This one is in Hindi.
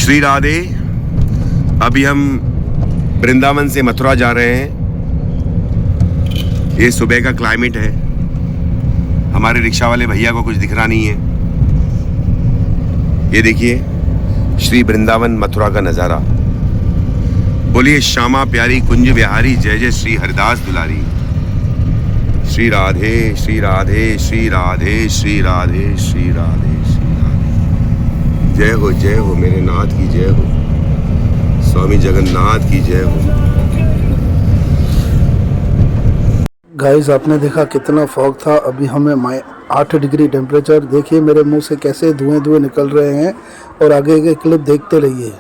श्री राधे। अभी हम वृंदावन से मथुरा जा रहे हैं। ये सुबह का क्लाइमेट है। हमारे रिक्शा वाले भैया को कुछ दिख रहा नहीं है। ये देखिए श्री वृंदावन मथुरा का नज़ारा। बोलिए श्यामा प्यारी कुंज बिहारी, जय जय श्री हरिदास दुलारी। श्री राधे श्री राधे श्री राधे श्री राधे श्री राधे श्री राधे। जय हो मेरे नाथ की जय हो, स्वामी जगन्नाथ की जय हो। गाइस आपने देखा कितना फॉग था। अभी हमें 8 डिग्री टेम्परेचर। देखिए मेरे मुंह से कैसे धुएं निकल रहे हैं और आगे के क्लिप देखते रहिए।